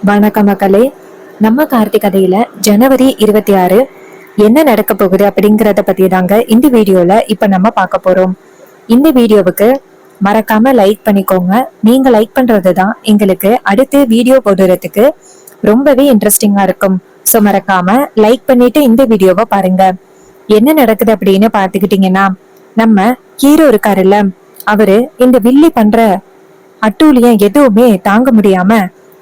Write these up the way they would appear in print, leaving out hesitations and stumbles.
வணக்கம் மக்களே. நம்ம கார்த்திக் கதையில ஜனவரி 26 என்ன நடக்க போகுது அப்படிங்கறத பத்தி தாங்க இந்த வீடியோல இப்ப நம்ம பார்க்க போறோம். இந்த வீடியோவுக்கு மறக்காம லைக் பண்ணிக்கோங்க. நீங்க லைக் பண்றதுதான் எங்களுக்கு அடுத்து வீடியோ போடுறதுக்கு ரொம்பவே இன்ட்ரெஸ்டிங்கா இருக்கும். ஸோ மறக்காம லைக் பண்ணிட்டு இந்த வீடியோவை பாருங்க. என்ன நடக்குது அப்படின்னு பாத்துக்கிட்டீங்கன்னா, நம்ம ஹீரோ இருக்காருல்ல, அவரு இந்த வில்லி பண்ற அட்டூழியம் எதுவுமே தாங்க முடியாம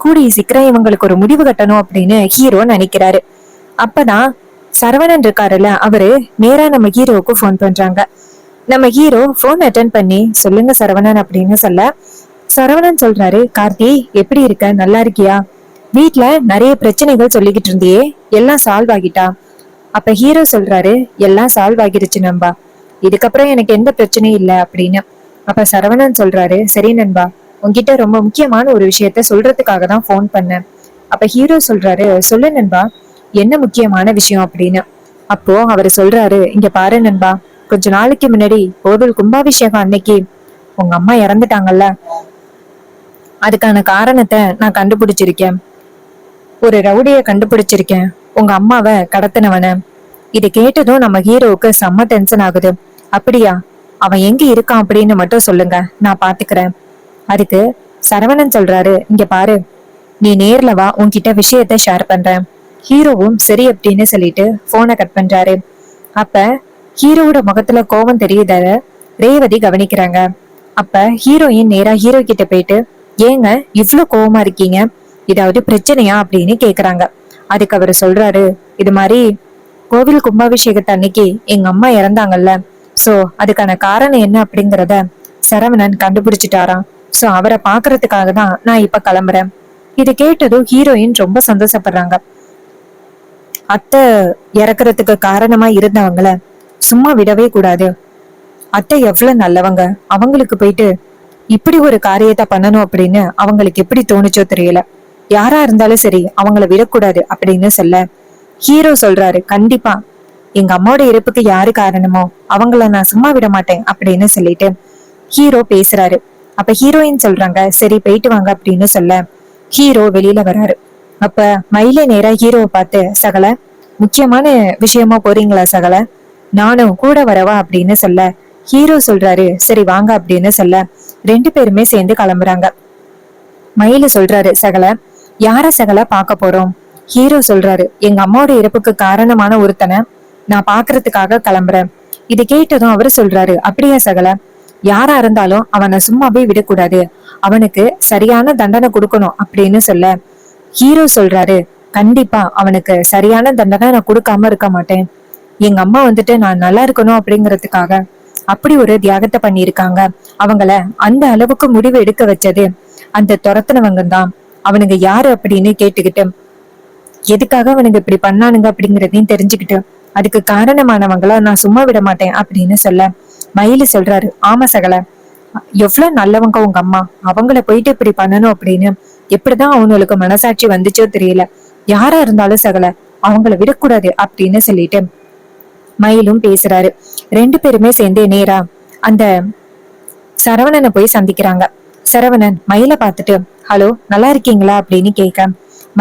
கூடிய சீக்கிரம் இவங்களுக்கு ஒரு முடிவு கட்டணும் அப்படின்னு ஹீரோ நினைக்கிறாரு. அப்பதான் சரவணன் இருக்காருல்ல, அவரு நேரா நம்ம ஹீரோவுக்கு போன் பண்றாங்க. நம்ம ஹீரோ போன் அட்டன் பண்ணி, சொல்லுங்க சரவணன் அப்படின்னு சொல்ல, சரவணன் சொல்றாரு, கார்த்தி எப்படி இருக்க, நல்லா இருக்கியா? வீட்ல நிறைய பிரச்சனைகள் சொல்லிக்கிட்டு இருந்தியே, எல்லாம் சால்வ் ஆகிட்டா? அப்ப ஹீரோ சொல்றாரு, எல்லாம் சால்வ் ஆகிருச்சு நண்பா, இதுக்கப்புறம் எனக்கு எந்த பிரச்சனையும் இல்லை அப்படின்னு. அப்ப சரவணன் சொல்றாரு, சரி நண்பா, உன்கிட்ட ரொம்ப முக்கியமான ஒரு விஷயத்த சொல்றதுக்காக தான் போன் பண்ணேன். அப்ப ஹீரோ சொல்றாரு, சொல்லு நண்பா, என்ன முக்கியமான விஷயம் அப்படின்னு. அப்போ அவரு சொல்றாரு, இங்க பாரு நண்பா, கொஞ்ச நாளைக்கு முன்னாடி கோவில் கும்பாபிஷேகம் அன்னைக்கு உங்க அம்மா இறந்துட்டாங்கல்ல, அதுக்கான காரணத்தை நான் கண்டுபிடிச்சிருக்கேன். ஒரு ரவுடிய கண்டுபிடிச்சிருக்கேன், உங்க அம்மாவை கடத்தினவன. இதை கேட்டதும் நம்ம ஹீரோவுக்கு செம்ம டென்ஷன் ஆகுது. அப்படியா, அவன் எங்க இருக்கான் அப்படின்னு மட்டும் சொல்லுங்க, நான் பாத்துக்கிறேன். அதுக்கு சரவணன் சொல்றாரு, இங்க பாரு, நீ நேர்ல வா, உன்கிட்ட விஷயத்த ஷேர் பண்றேன். ஹீரோவும் சரி அப்படின்னு சொல்லிட்டு போனை கட் பண்றாரு. அப்ப ஹீரோவோட முகத்துல கோபம் தெரியுத ரேவதி கவனிக்கிறாங்க. அப்ப ஹீரோயின் நேரா ஹீரோ கிட்ட போயிட்டு, ஏங்க இவ்ளோ கோவமா இருக்கீங்க, ஏதாவது பிரச்சனையா அப்படின்னு கேக்குறாங்க. அதுக்கு அவரு சொல்றாரு, இது மாதிரி கோவில் கும்பாபிஷேகத்தை அன்னைக்கு எங்க அம்மா இறந்தாங்கல்ல, சோ அதுக்கான காரணம் என்ன அப்படிங்கறத சரவணன் கண்டுபிடிச்சிட்டாராம். சோ அவரை பாக்குறதுக்காக தான் நான் இப்ப கிளம்புறேன். இதை கேட்டதும் ஹீரோயின் ரொம்ப சந்தோஷப்படுறாங்க. அத்தை இறக்குறதுக்கு காரணமா இருந்தவங்கள சும்மா விடவே கூடாது. அத்தை எவ்வளவு நல்லவங்க, அவங்களுக்கு போயிட்டு இப்படி ஒரு காரியத்தை பண்ணணும் அப்படின்னு அவங்களுக்கு எப்படி தோணுச்சோ தெரியல. யாரா இருந்தாலும் சரி அவங்கள விடக்கூடாது அப்படின்னு சொல்ல, ஹீரோ சொல்றாரு, கண்டிப்பா எங்க அம்மாவோட இறப்புக்கு யாரு காரணமோ அவங்கள நான் சும்மா விட மாட்டேன் அப்படின்னு சொல்லிட்டு ஹீரோ பேசுறாரு. அப்ப ஹீரோயின் சொல்றாங்க, சரி போயிட்டு வாங்க அப்படின்னு சொல்ல ஹீரோ வெளியில வராரு. அப்ப மயில நேரா ஹீரோவை பார்த்து, சகல முக்கியமான விஷயமா போறீங்களா சகல, நானும் கூட வரவா அப்படின்னு சொல்ல ஹீரோ சொல்றாரு, சரி வாங்க அப்படின்னு சொல்ல ரெண்டு பேருமே சேர்ந்து கிளம்புறாங்க. மயில சொல்றாரு, சகல யார சகல பார்க்க போறோம்? ஹீரோ சொல்றாரு, எங்க அம்மாவோட இறப்புக்கு காரணமான ஒருத்தனை நான் பாக்குறதுக்காக கிளம்புறேன். இது கேட்டதும் அவரு சொல்றாரு, அப்படியா சகல, யாரா இருந்தாலும் அவனை சும்மாவே விடக்கூடாது, அவனுக்கு சரியான தண்டனை கொடுக்கணும் அப்படின்னு சொல்ல ஹீரோ சொல்றாரு, கண்டிப்பா அவனுக்கு சரியான தண்டனை நான் கொடுக்காம இருக்க மாட்டேன். எங்க அம்மா வந்துட்டு நான் நல்லா இருக்கணும் அப்படிங்கறதுக்காக அப்படி ஒரு தியாகத்தை பண்ணியிருக்காங்க. அவங்கள அந்த அளவுக்கு முடிவு எடுக்க வச்சது அந்த துரத்துனவங்க தான். அவனுங்க யாரு அப்படின்னு கேட்டுக்கிட்டு எதுக்காக அவனுங்க இப்படி பண்ணானுங்க அப்படிங்கறதையும் தெரிஞ்சுக்கிட்டு அதுக்கு காரணமானவங்கள நான் சும்மா விட மாட்டேன் அப்படின்னு சொல்ல மயிலு சொல்றாரு, ஆமா சகல, எவ்வளவு நல்லவங்க உங்க அம்மா, அவங்கள போயிட்டு இப்படி பண்ணணும் அப்படின்னு எப்படிதான் அவங்களுக்கு மனசாட்சி வந்துச்சோ தெரியல. யாரா இருந்தாலும் சகல அவங்கள விடக்கூடாது அப்படின்னு சொல்லிட்டு மயிலும் பேசுறாரு. ரெண்டு பேருமே சேர்ந்து நேரா அந்த சரவணனை போய் சந்திக்கிறாங்க. சரவணன் மயில பார்த்துட்டு, ஹலோ நல்லா இருக்கீங்களா அப்படின்னு கேட்க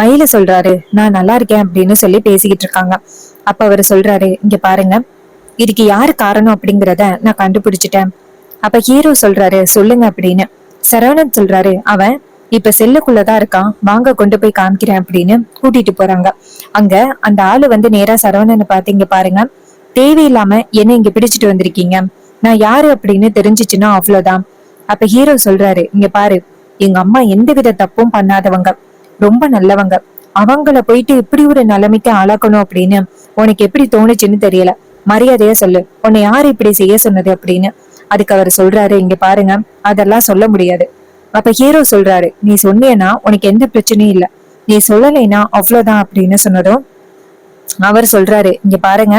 மயில சொல்றாரு, நான் நல்லா இருக்கேன் அப்படின்னு சொல்லி பேசிக்கிட்டு இருக்காங்க. அப்ப அவரு சொல்றாரு, இங்க பாருங்க, இதுக்கு யாரு காரணம் அப்படிங்கறத நான் கண்டுபிடிச்சிட்டேன். அப்ப ஹீரோ சொல்றாரு, சொல்லுங்க அப்படின்னு. சரவணன் சொல்றாரு, அவன் இப்ப செல்லுக்குள்ளதான் இருக்கான், வாங்க கொண்டு போய் காமிக்கிறேன் அப்படின்னு கூட்டிட்டு போறாங்க. அங்க அந்த ஆளு வந்து நேரா சரவணனை பார்த்து, இங்க பாருங்க, தேவையில்லாம என்ன இங்க பிடிச்சிட்டு வந்திருக்கீங்க, நான் யாரு அப்படின்னு தெரிஞ்சிச்சுன்னா அவ்வளவுதான். அப்ப ஹீரோ சொல்றாரு, இங்க பாரு, எங்க அம்மா எந்த வித தப்பும் பண்ணாதவங்க, ரொம்ப நல்லவங்க, அவங்கள போயிட்டு இப்படி ஒரு நிலைமைக்கு ஆளாக்கணும் அப்படின்னு உனக்கு எப்படி தோணுச்சுன்னு தெரியல, மரியாதையா சொல்லு, உன்னை யாரு இப்படி செய்ய சொன்னது அப்படின்னு. அதுக்கு அவர் சொல்றாரு, இங்க பாருங்க, அதெல்லாம் சொல்ல முடியாது. அப்ப ஹீரோ சொல்றாரு, நீ சொன்னேன்னா உனக்கு எந்த பிரச்சனையும் இல்ல, நீ சொல்லலைன்னா அவ்வளவுதான் அப்படின்னு சொன்னதும் அவர் சொல்றாரு, இங்க பாருங்க,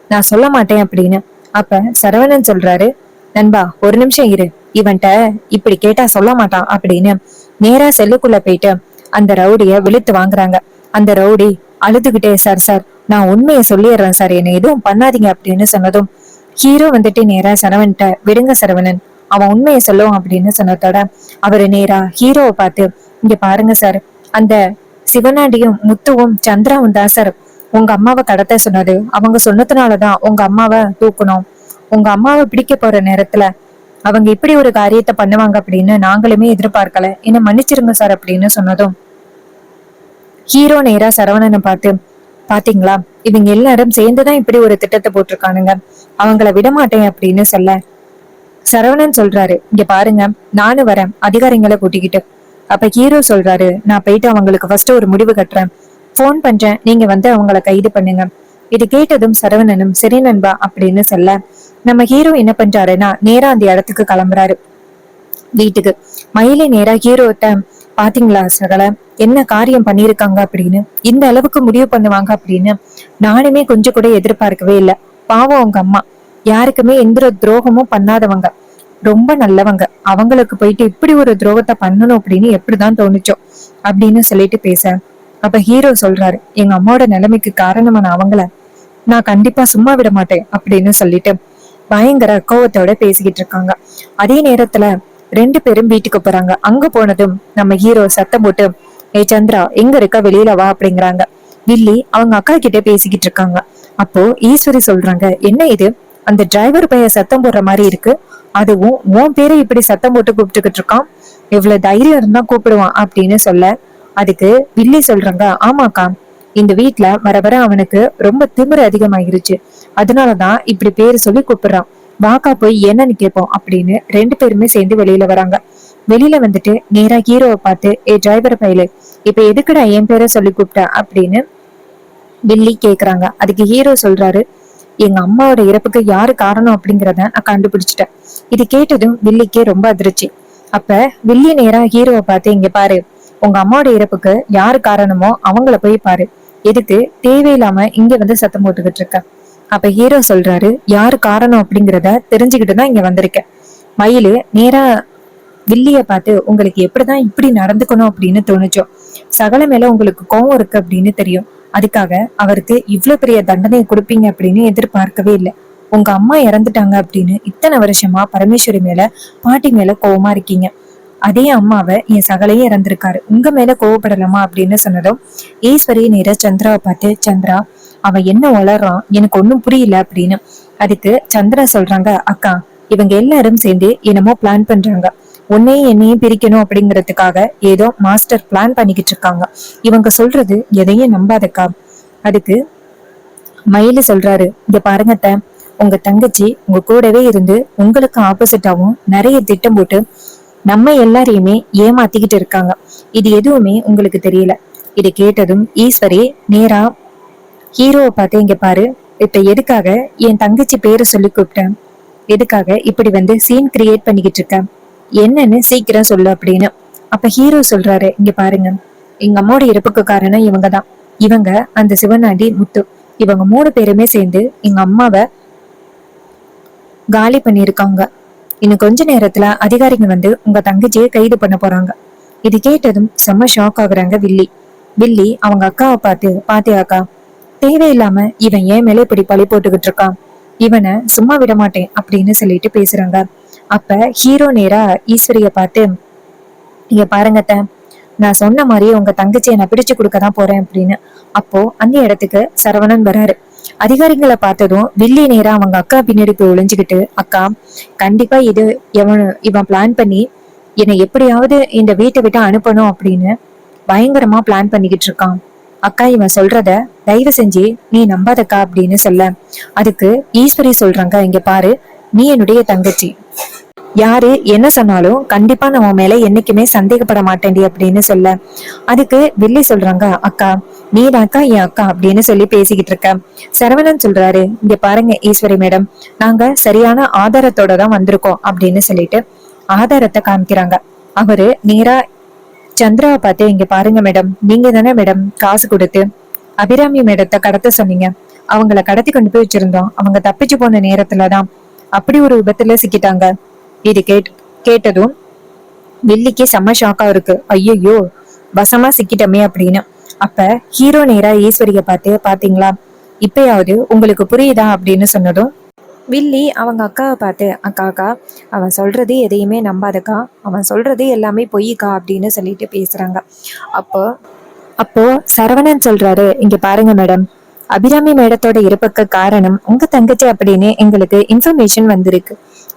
நான் சொல்ல மாட்டேன் அப்படின்னு. அப்ப சரவணன் சொல்றாரு, நண்பா ஒரு நிமிஷம் இரு, இவன்ட்ட இப்படி கேட்டா சொல்ல மாட்டான் அப்படின்னு நேரா செல்லுக்குள்ள போயிட்டு அந்த ரவுடிய விழுத்து வாங்குறாங்க. அந்த ரவுடி அழுதுகிட்டே, சார் சார் நான் உண்மையை சொல்லிடுறேன் சார், என்ன எதுவும் பண்ணாதீங்க அப்படின்னு சொன்னதும் ஹீரோ வந்துட்டு நேரா சரவன்ட்ட, விடுங்க சரவணன், அவன் உண்மையை சொல்லுவான் அப்படின்னு சொன்னதோட அவரு நேரா ஹீரோவை பார்த்து, இங்க பாருங்க சார், அந்த சிவனாண்டியும் முத்துவும் சந்திராவும் தான் சார் உங்க அம்மாவை கடத்த சொன்னது. அவங்க சொன்னதுனாலதான் உங்க அம்மாவை தூக்கணும். உங்க அம்மாவை பிடிக்க போற நேரத்துல அவங்க இப்படி ஒரு காரியத்தை பண்ணுவாங்க அப்படின்னு நாங்களுமே எதிர்பார்க்கல, என்ன மன்னிச்சிருங்க சார் அப்படின்னு சொன்னதும் ஹீரோ நேரா சரவணனை பார்த்து, பாத்தீங்களா, இவங்க எல்லாரும் சேர்ந்துதான் இப்படி ஒரு திட்டத்தை போட்டிருக்கானுங்க, அவங்கள விடமாட்டேன் அப்படின்னு சொல்ல சரவணன் சொல்றாரு, இங்க பாருங்க, நானும் வரேன் அதிகாரிங்களை கூட்டிக்கிட்டு. அப்ப ஹீரோ சொல்றாரு, நான் போயிட்டு அவங்களுக்கு ஃபர்ஸ்ட் ஒரு முடிவு கட்டுறேன், போன் பண்றேன், நீங்க வந்து அவங்கள கைது பண்ணுங்க. இது கேட்டதும் சரவணனும் சரி நண்பா அப்படின்னு சொல்ல நம்ம ஹீரோ என்ன பண்றாருன்னா நேரா அந்த இடத்துக்கு கிளம்புறாரு வீட்டுக்கு. மயிலை நேரா ஹீரோட்ட, பாத்தீங்களா சகல என்ன காரியம் பண்ணிருக்காங்க அப்படின்னு, இந்த அளவுக்கு முடிவு பண்ணுவாங்க அப்படின்னு நானுமே கொஞ்சம் கூட எதிர்பார்க்கவே இல்லை. பாவம் உங்க அம்மா யாருக்குமே எந்த துரோகமும் பண்ணாதவங்க, ரொம்ப நல்லவங்க, அவங்களுக்கு போயிட்டு இப்படி ஒரு துரோகத்தை பண்ணணும் அப்படின்னு எப்படிதான் தோணுச்சோ அப்படின்னு சொல்லிட்டு பேச அப்ப ஹீரோ சொல்றாரு, எங்க அம்மாவோட நிலைமைக்கு காரணமான அவங்கள நான் கண்டிப்பா சும்மா விட மாட்டேன் அப்படின்னு சொல்லிட்டு பயங்கர கோவத்தோட பேசிக்கிட்டு இருக்காங்க. அதே நேரத்துல ரெண்டு பேரும் வீட்டுக்கு போறாங்க. அங்க போனதும் நம்ம ஹீரோ சத்தம் போட்டு, ஏ சந்திரா எங்க இருக்க, வெளியில வா அப்படிங்கிறாங்க. வில்லி அவங்க அக்கா கிட்ட பேசிக்கிட்டு இருக்காங்க. அப்போ ஈஸ்வரி சொல்றாங்க, என்ன இது, அந்த டிரைவர் பைய சத்தம் போடுற மாதிரி இருக்கு, அதுவும் உன் பேரை இப்படி சத்தம் போட்டு கூப்பிட்டுக்கிட்டு இருக்கான், இவ்வளவு தைரியம் இருந்தா கூப்பிடுவான் அப்படின்னு சொல்ல அதுக்கு வில்லி சொல்றாங்க, ஆமாக்கா, இந்த வீட்டுல வர வர அவனுக்கு ரொம்ப திமிரு அதிகமாயிருச்சு, அதனாலதான் இப்படி பேரு சொல்லி கூப்பிடுறான், வாக்கா போய் என்னன்னு கேட்போம் அப்படின்னு ரெண்டு பேருமே சேர்ந்து வெளியில வராங்க. வெளியில வந்துட்டு நேரா ஹீரோவை பார்த்து, ஏ டிரைவர் பையலு, இப்ப எதுக்குடா என் பேரை சொல்லி கூப்பிட்ட அப்படின்னு வில்லி கேக்குறாங்க. அதுக்கு ஹீரோ சொல்றாரு, எங்க அம்மாவோட இறப்புக்கு யாரு காரணம் அப்படிங்கறத நான் கண்டுபிடிச்சிட்டேன். இது கேட்டதும் வில்லிக்கே ரொம்ப அதிர்ச்சி. அப்ப வில்லி நேரா ஹீரோவை பார்த்து, இங்க பாரு, உங்க அம்மாவோட இறப்புக்கு யாரு காரணமோ அவங்கள போய் பாரு, எதுக்கு தேவையில்லாம இங்க வந்து சத்தம் போட்டுக்கிட்டு இருக்க. அப்ப ஹீரோ சொல்றாரு, யாரு காரணம் அப்படிங்கறத தெரிஞ்சுக்கிட்டுதான் இங்க வந்திருக்கேன். மயிலு நேரா வில்லிய பார்த்து, உங்களுக்கு எப்படிதான் இப்படி நடந்துக்கணும் அப்படின்னு தோணுச்சோ, சகல மேல உங்களுக்கு கோவம் இருக்கு அப்படின்னு தெரியும், அதுக்காக அவருக்கு இவ்வளவு பெரிய தண்டனையை கொடுப்பீங்க அப்படின்னு எதிர்பார்க்கவே இல்லை. உங்க அம்மா இறந்துட்டாங்க அப்படின்னு இத்தனை வருஷமா பரமேஸ்வரி மேல பாட்டி மேல கோவமா இருக்கீங்க, அதே அம்மாவை என் சகலையே இறந்திருக்காரு, உங்க மேல கோவப்படலாமா அப்படின்னு சொன்னதும் ஈஸ்வரி நேர சந்திராவை பார்த்து, சந்திரா அவன் என்ன வளர்றான் எனக்கு ஒன்னும் புரியல அப்படின்னு. அதுக்கு சந்திரா சொல்றாங்க, அக்கா இவங்க எல்லாரும் சேர்ந்து என்னமோ பிளான் பண்றாங்க, உன்னையும் என்னையும் பிரிக்கணும் அப்படிங்கறதுக்காக ஏதோ மாஸ்டர் பிளான் பண்ணிக்கிட்டு இருக்காங்க, இவங்க சொல்றது எதையும் நம்பாதக்கா. அதுக்கு மயிலு சொல்றாரு, இங்க பாருங்கத்த, உங்க தங்கச்சி உங்க கூடவே இருந்து உங்களுக்கு ஆப்போசிட்டாவும் நிறைய திட்டம் போட்டு நம்ம எல்லாரையுமே ஏமாத்திக்கிட்டு இருக்காங்க, இது எதுவுமே உங்களுக்கு தெரியல. இதை கேட்டதும் ஈஸ்வரி நேரா ஹீரோவை பார்த்து, இங்க பாரு, இப்ப எதுக்காக என் தங்கச்சி பேரை சொல்லி கூப்பிட்டேன், எதுக்காக இப்படி வந்து சீன் கிரியேட் பண்ணிக்கிட்டு இருக்க, என்னன்னு சீக்கிரம் சொல்லு அப்படின்னு. அப்ப ஹீரோ சொல்றாரு, இங்க பாருங்க, எங்க அம்மாவோட இறப்புக்கு காரணம் இவங்கதான், இவங்க அந்த சிவனாண்டி முத்து, இவங்க மூணு பேருமே சேர்ந்து எங்க அம்மாவை காலி பண்ணிருக்காங்க. இன்னும் கொஞ்ச நேரத்துல அதிகாரிங்க வந்து உங்க தங்கச்சியை கைது பண்ண போறாங்க. இது கேட்டதும் செம்ம ஷாக் ஆகுறாங்க வில்லி. வில்லி அவங்க அக்காவை பார்த்து, பாத்தியாக்கா, தேவையில்லாம இவன் ஏன் மேல இப்படி பழி போட்டுக்கிட்டு இருக்கான், இவனை சும்மா விட மாட்டேன் அப்படின்னு சொல்லிட்டு பேசுறாங்க. அப்ப ஹீரோ நேரா ஈஸ்வரிய பார்த்து, இங்க பாருங்கத்த, நான் சொன்ன மாதிரியே உங்க தங்கச்சியை நான் பிடிச்சு கொடுக்கதான் போறேன் அப்படின்னு. அப்போ அந்த இடத்துக்கு சரவணன் வராரு. அதிகாரிகளை பார்த்ததும் வில்லி நேரா அவங்க அக்கா பின்னாடி போய் ஒளிஞ்சுக்கிட்டு, அக்கா கண்டிப்பா இது இவன் பிளான் பண்ணி என்னை எப்படியாவது இந்த வீட்டை விட்டு அனுப்பணும் அப்படின்னு பயங்கரமா பிளான் பண்ணிக்கிட்டு இருக்கான், அக்கா இவன் சொல்றத தயவு செஞ்சு நீ நம்பாதக்கா அப்படின்னு சொல்ல அதுக்கு ஈஸ்வரி சொல்றாங்க, இங்க பாரு, நீ என்னுடைய தங்கச்சி, யாரு என்ன சொன்னாலும் கண்டிப்பா நம்ம மேல என்னைக்குமே சந்தேகப்பட மாட்டேன்டி அப்படின்னு சொல்ல அதுக்கு வில்லி சொல்றாங்க, அக்கா நீதாக்கா என் அக்கா அப்படின்னு சொல்லி பேசிக்கிட்டு இருக்க. சரவணன் சொல்றாரு, இங்க பாருங்க ஈஸ்வரி மேடம், நாங்க சரியான ஆதாரத்தோட தான் வந்திருக்கோம் அப்படின்னு சொல்லிட்டு ஆதாரத்தை காமிக்கிறாங்க. அவரு நேரா சந்திராவை பார்த்து, இங்க பாருங்க மேடம், நீங்க தானே மேடம் காசு கொடுத்து அபிராமி மேடத்தை கடத்த சொன்னீங்க, அவங்கள கடத்தி கொண்டு போய் வச்சிருந்தோம், அவங்க தப்பிச்சு போன நேரத்துலதான் அப்படி ஒரு விபத்துல சிக்கிட்டாங்க. இது கேட்டதும் வில்லிக்கு செம்ம ஷாக்கா இருக்கு, ஐயோ வசமா சிக்கிட்டமே அப்படின்னு. அப்ப ஹீரோ நேரா ஈஸ்வரிய பார்த்து, பாத்தீங்களா இப்பயாவது உங்களுக்கு புரியுதா அப்படின்னு சொன்னதும் வில்லி அவங்க அக்காவை பார்த்து, அக்கா அவன் சொல்றது எதையுமே நம்பாதக்கா, அவன் சொல்றது எல்லாமே பொய்க்கா அப்படின்னு சொல்லிட்டு பேசுறாங்க. அப்போ அப்போ சரவணன் சொல்றாரு, இங்க பாருங்க மேடம், அபிராமி மேடத்தோட இருப்புக்கு காரணம் உங்க தங்கச்சி அப்படின்னு எங்களுக்கு இன்ஃபர்மேஷன் வந்திருக்கு.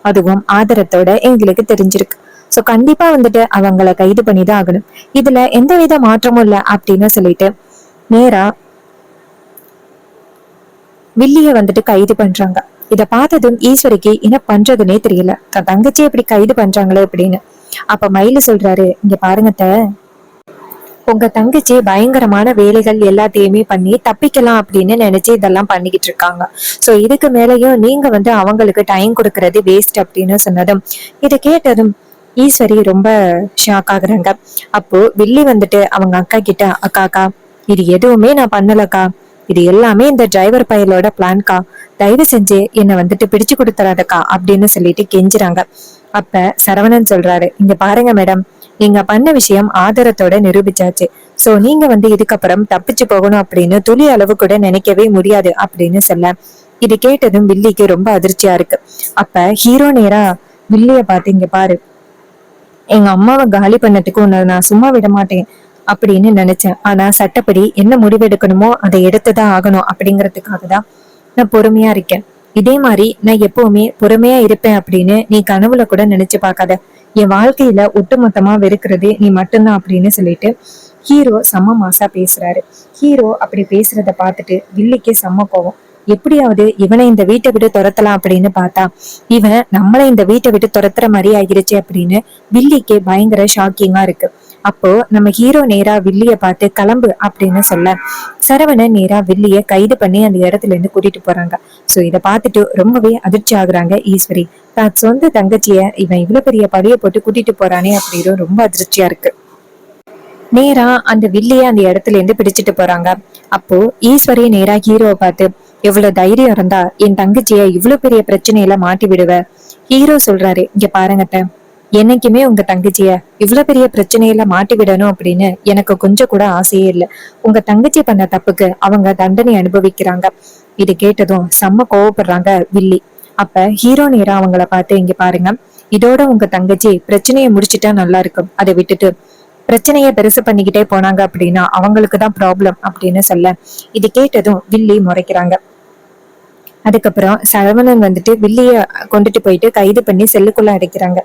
அதுவும் ஆதாரத்தோட எங்களுக்கு தெரிஞ்சிருக்கு. சோ கண்டிப்பா வந்துட்டு அவங்கள கைது பண்ணிதான் ஆகணும். இதுல எந்தவித மாற்றமும் இல்ல அப்படின்னு சொல்லிட்டு நேரா வில்லிய வந்துட்டு கைது பண்றாங்க. இத பார்த்ததும் ஈஸ்வரிக்கு என்ன பண்றதுன்னே தெரியல. தன் தங்கச்சி எப்படி கைது பண்றாங்களே அப்படின்னு. அப்ப மயிலு சொல்றாரு, இங்க பாருங்க உங்க தங்கச்சி பயங்கரமான வேலைகள் எல்லாத்தையுமே பண்ணி தப்பிக்கலாம் அப்படின்னு நினைச்சு இதெல்லாம் பண்ணிக்கிட்டு இருக்காங்க. சோ இதுக்கு மேலயும் நீங்க வந்து அவங்களுக்கு டைம் கொடுக்கறது வேஸ்ட் அப்படின்னு சொன்னதும் இதை கேட்டதும் ஈஸ்வரி ரொம்ப ஷாக் ஆகுறாங்க. அப்போ வில்லி வந்துட்டு அவங்க அக்கா கிட்ட, அக்கா இது எதுவுமே நான் பண்ணலக்கா, இது எல்லாமே இந்த டிரைவர் பயலோட பிளான்கா, தயவு செஞ்சு என்னை வந்துட்டு பிடிச்சு கொடுத்துறாதக்கா அப்படின்னு சொல்லிட்டு கெஞ்சுறாங்க. அப்ப சரவணன் சொல்றாரு, இங்க பாருங்க மேடம், நீங்க பண்ண விஷயம் ஆதாரத்தோட நிரூபிச்சாச்சு. சோ நீங்க வந்து இதுக்கப்புறம் தப்பிச்சு போகணும் அப்படின்னு துளி அளவு கூட நினைக்கவே முடியாது அப்படின்னு சொல்ல, இது கேட்டதும் வில்லிக்கு ரொம்ப அதிர்ச்சியா இருக்கு. அப்ப ஹீரோ நேரா வில்லிய பார்த்து, இங்க பாரு, எங்க அம்மாவை காலி பண்ணதுக்கு உன்னை நான் சும்மா விட மாட்டேன் அப்படின்னு நினைச்சேன். ஆனா சட்டப்படி என்ன முடிவெடுக்கணுமோ அதை எடுத்துதான் ஆகணும் அப்படிங்கறதுக்காக தான் நான் பொறுமையா இருக்கேன். இதே மாதிரி நான் எப்பவுமே பொறுமையா இருப்பேன் அப்படின்னு நீ கனவுல கூட நினைச்சு பார்க்காத. என் வாழ்க்கையில ஒட்டுமொத்தமா வெறுக்கிறது நீ மட்டும்தான் அப்படின்னு சொல்லிட்டு ஹீரோ செம்ம மாசா பேசுறாரு. ஹீரோ அப்படி பேசுறத பார்த்துட்டு வில்லிக்கு செம்ம கோவம். எப்படியாவது இவனை இந்த வீட்டை விட்டு துரத்தலாம் அப்படின்னு பார்த்தா இவன் நம்மளை இந்த வீட்டை விட்டு துரத்துற மாதிரி ஆகிருச்சு அப்படின்னு வில்லிக்கு பயங்கர ஷாக்கிங்கா இருக்கு. அப்போ நம்ம ஹீரோ நேரா வில்லிய பார்த்து கிளம்பு அப்படின்னு சொல்ல, சரவணன் நேரா வில்லிய கைது பண்ணி அந்த இடத்துல இருந்து கூட்டிட்டு போறாங்க. சோ இத பார்த்துட்டு ரொம்பவே அதிர்ச்சி ஆகுறாங்க ஈஸ்வரி. தான் சொந்த தங்கச்சிய இவன் இவ்வளவு பெரிய பழிய போட்டு கூட்டிட்டு போறானே அப்படின்னு ரொம்ப அதிர்ச்சியா இருக்கு. நேரா அந்த வில்லிய அந்த இடத்துல இருந்து பிடிச்சிட்டு போறாங்க. அப்போ ஈஸ்வரி நேரா ஹீரோவை பார்த்து, எவ்வளவு தைரியம் இருந்தா என் தங்கச்சிய இவ்வளவு பெரிய பிரச்சனையில மாட்டி விடுவ? ஹீரோ சொல்றாரு, இங்க பாருங்கட்ட, என்னைக்குமே உங்க தங்கச்சிய இவ்வளவு பெரிய பிரச்சனையில மாட்டி விடணும் அப்படின்னு எனக்கு கொஞ்சம் கூட ஆசையே இல்லை. உங்க தங்கச்சி பண்ண தப்புக்கு அவங்க தண்டனை அனுபவிக்கிறாங்க. இது கேட்டதும் செம்ம கோவப்படுறாங்க வில்லி. அப்ப ஹீரோ நேரா அவங்கள பார்த்து, இங்க பாருங்க, இதோட உங்க தங்கச்சி பிரச்சனையை முடிச்சுட்டா நல்லா இருக்கும். அதை விட்டுட்டு பிரச்சனைய பெருசு பண்ணிக்கிட்டே போனாங்க அப்படின்னா அவங்களுக்குதான் ப்ராப்ளம் அப்படின்னு சொல்ல, இது கேட்டதும் வில்லி முறைக்கிறாங்க. அதுக்கப்புறம் சரவணன் வந்துட்டு வில்லிய கொண்டுட்டு போயிட்டு கைது பண்ணி செல்லுக்குள்ள அடைக்கிறாங்க.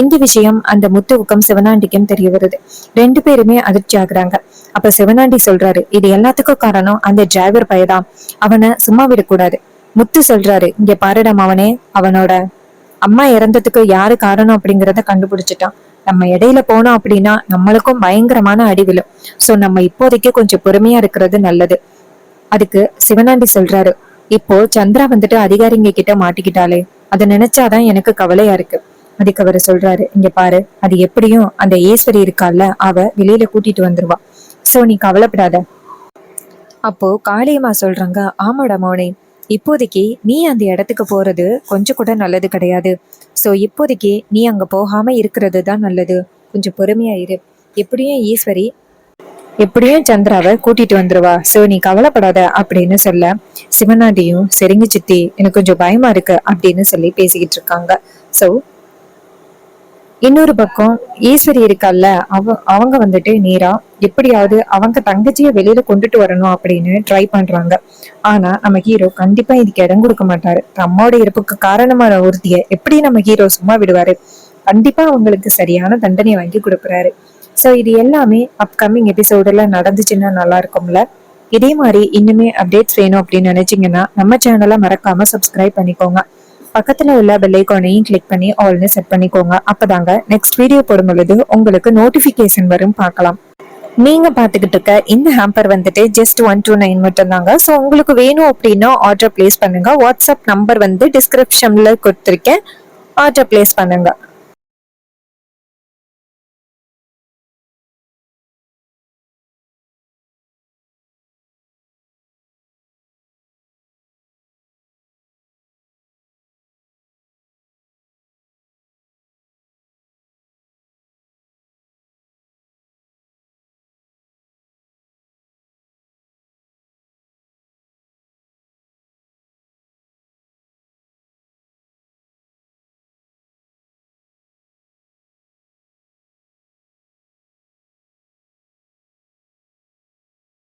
இந்த விஷயம் அந்த முத்துவுக்கும் சிவனாண்டிக்கும் தெரிய வருது. ரெண்டு பேருமே அதிர்ச்சி ஆகுறாங்க. அப்ப சிவனாண்டி சொல்றாரு, இது எல்லாத்துக்கும் காரணம் அந்த டிரைவர் பையதான், அவனை சும்மா விடக்கூடாது. முத்து சொல்றாரு, இங்க பாருடம், அவனே அவனோட அம்மா இறந்ததுக்கு யாரு காரணம் அப்படிங்கிறத கண்டுபிடிச்சிட்டான். நம்ம இடையில போனோம் அப்படின்னா நம்மளுக்கும் பயங்கரமான அடி விழும். சோ நம்ம இப்போதைக்கு கொஞ்சம் பொறுமையா இருக்கிறது நல்லது. அதுக்கு சிவனாண்டி சொல்றாரு, இப்போ சந்திரா வந்துட்டு அதிகாரிங்க கிட்ட மாட்டிக்கிட்டாலே அதை நினைச்சாதான் எனக்கு கவலையா இருக்கு. அதுக்கு அவரு சொல்றாரு, இங்க பாரு, அது எப்படியும் அந்த ஈஸ்வரி இருக்கால, அவ வெளியில கூட்டிட்டு வந்துருவா. சோ நீ கவலைப்படாத. அப்போ காளியம்மா சொல்றாங்க, ஆமாடா மோனே, இப்போதைக்கு நீ அந்த இடத்துக்கு போறது கொஞ்சம் கூட நல்லது கிடையாது. சோ இப்போதைக்கு நீ அங்க போகாம இருக்கிறது தான் நல்லது. கொஞ்சம் பொறுமையா இரு. எப்படியும் ஈஸ்வரி எப்படியும் சந்திராவை கூட்டிட்டு வந்துருவா. சோ நீ கவலைப்படாத அப்படின்னு சொல்ல, சிவனாண்டியும் சரிங்க சித்தி, எனக்கு கொஞ்சம் பயமா இருக்கு அப்படின்னு சொல்லி பேசிக்கிட்டு இருக்காங்க. சோ இன்னொரு பக்கம் ஈஸ்வரி இருக்கால, அவங்க வந்துட்டு நேரா எப்படியாவது அவங்க தங்கச்சிய வெளியில கொண்டுட்டு வரணும் அப்படின்னு ட்ரை பண்றாங்க. ஆனா நம்ம ஹீரோ கண்டிப்பா இதுக்கு இடம் கொடுக்க மாட்டாரு. அம்மாவோட இறப்புக்கு காரணமான ஒருத்திய எப்படி நம்ம ஹீரோ சும்மா விடுவாரு? கண்டிப்பா அவங்களுக்கு சரியான தண்டனை வாங்கி கொடுக்குறாரு. சோ இது எல்லாமே அப்கமிங் எபிசோடுல நடந்துச்சுன்னா நல்லா இருக்கும்ல. இதே மாதிரி இன்னுமே அப்டேட்ஸ் வேணும் அப்படின்னு நினைச்சீங்கன்னா நம்ம சேனலை மறக்காம சப்ஸ்கிரைப் பண்ணிக்கோங்க. பக்கத்துல உள்ள பெல் ஐகானையும் கிளிக் பண்ணி ஆல்னு செட் பண்ணிக்கோங்க. அப்பதாங்க நெக்ஸ்ட் வீடியோ போடும் பொழுது உங்களுக்கு நோட்டிபிகேஷன் வரும், பார்க்கலாம். நீங்க பாத்துக்கிட்டு இருக்க இந்த ஹேம்பர் வந்துட்டு ஜஸ்ட் 129 மட்டும் தாங்க. ஸோ உங்களுக்கு வேணும் அப்படின்னா ஆர்டர் பிளேஸ் பண்ணுங்க. வாட்ஸ்அப் நம்பர் வந்து டிஸ்கிரிப்ஷன்ல கொடுத்துருக்கேன், ஆர்டர் பிளேஸ் பண்ணுங்க.